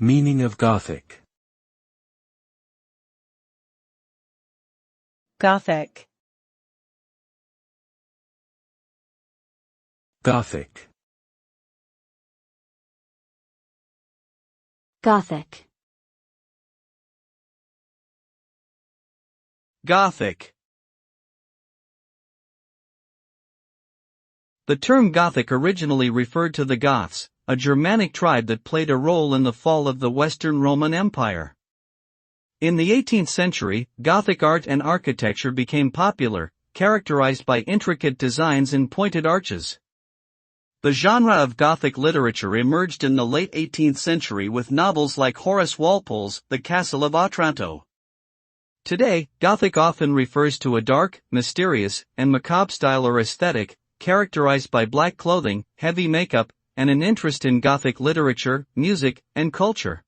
Meaning of Gothic. Gothic. Gothic. Gothic. Gothic. The term Gothic originally referred to the Goths, a Germanic tribe that played a role in the fall of the Western Roman Empire. In the 18th century, Gothic art and architecture became popular, characterized by intricate designs and pointed arches. The genre of Gothic literature emerged in the late 18th century with novels like Horace Walpole's The Castle of Otranto. Today, Gothic often refers to a dark, mysterious, and macabre style or aesthetic, characterized by black clothing, heavy makeup, and an interest in Gothic literature, music, and culture.